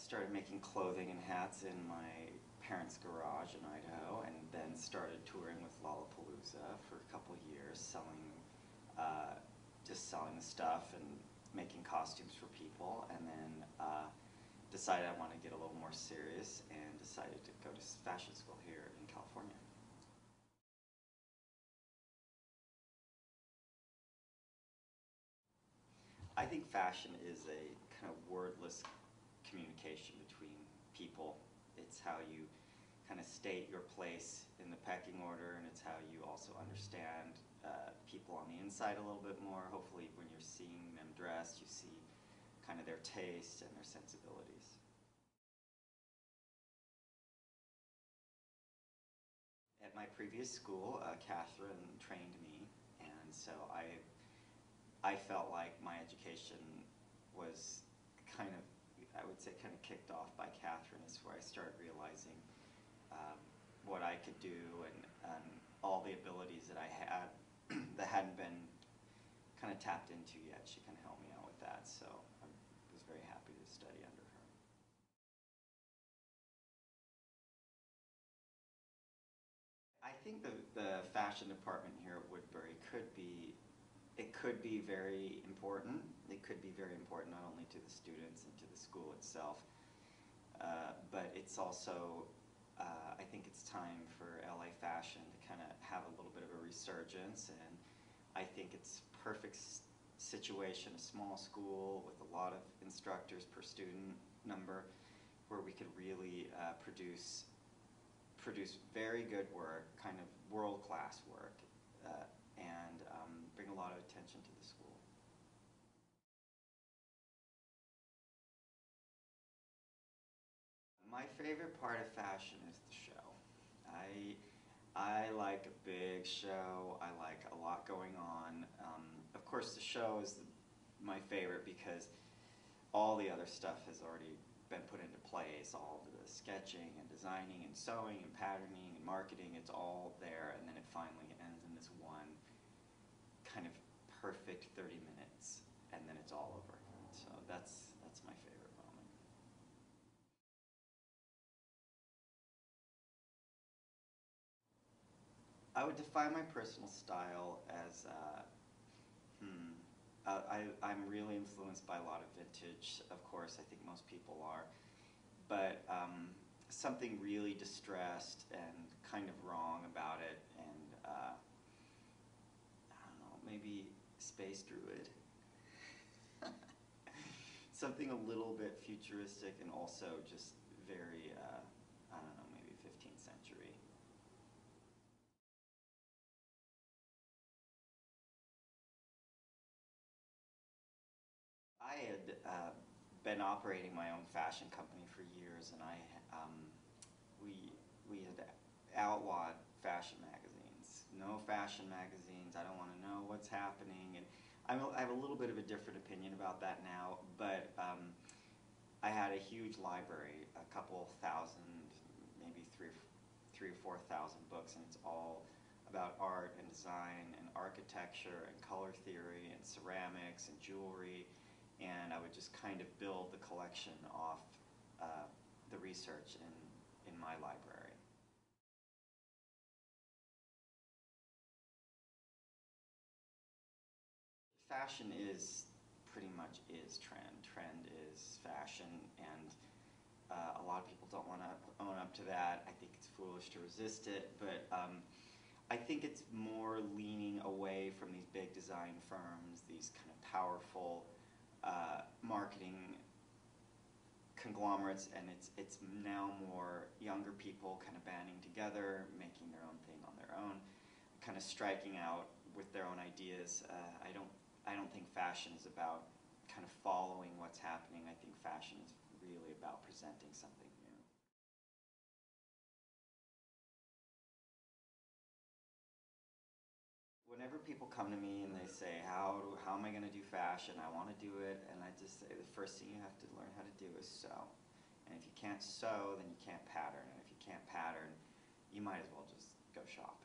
started making clothing and hats in my parents' garage in Idaho, and then started touring with Lollapalooza for a couple of years, just selling the stuff and making costumes for people, and then decided I wanted to get a little more serious and decided to go to fashion school here in California. I think fashion is a kind of wordless communication between people. It's how you kind of state your place in the pecking order, and it's how you also understand people on the inside a little bit more. Hopefully when you're seeing them dressed, you see kind of their tastes and their sensibilities. At my previous school, Karthyn trained me, and so I felt like my education was kind of, I would say, kind of kicked off by Karthyn. Is where I started realizing what I could do and all the abilities that I had that hadn't been kind of tapped into yet. She kind of helped me out with that, so I was very happy to study under her. I think the fashion department here at Woodbury could be very important. It could be very important not only to the students and to the school itself, but it's also, I think it's time for LA fashion to kind of have a little bit of a resurgence, and I think it's a perfect situation, a small school with a lot of instructors per student number, where we could really produce very good work, kind of world-class work, and bring a lot of attention to the school. My favorite part of fashion is the show. I like a big show. I like a lot going on. Of course, the show is my favorite because all the other stuff has already been put into place. All the sketching and designing and sewing and patterning and marketing, it's all there, and then it finally ends in this one kind of perfect 30 minutes, and then it's all over. So that's my favorite moment. I would define my personal style as I'm really influenced by a lot of vintage, of course. I think most people are. But something really distressed and kind of wrong about it, and I don't know, maybe Space Druid. Something a little bit futuristic and also just very, I don't know, maybe 15th century. I had been operating my own fashion company for years, and we had outlawed fashion magazines. No fashion magazines. I don't want to know what's happening, and I have a little bit of a different opinion about that now. But I had a huge library, a couple thousand, maybe three or 4,000 books, and it's all about art and design and architecture and color theory and ceramics and jewelry. And I would just kind of build the collection off the research in my library. Fashion is pretty much trend. Trend is fashion, and a lot of people don't want to own up to that. I think it's foolish to resist it, but I think it's more leaning away from these big design firms, these kind of powerful marketing conglomerates, and it's now more younger people kind of banding together, making their own thing on their own, kind of striking out with their own ideas. I don't think fashion is about kind of following what's happening. I think fashion is really about presenting something new. Whenever people come to me and they say, how am I going to do fashion? I want to do it, and I just say the first thing you have to learn how to do is sew. And if you can't sew, then you can't pattern. And if you can't pattern, you might as well just go shopping.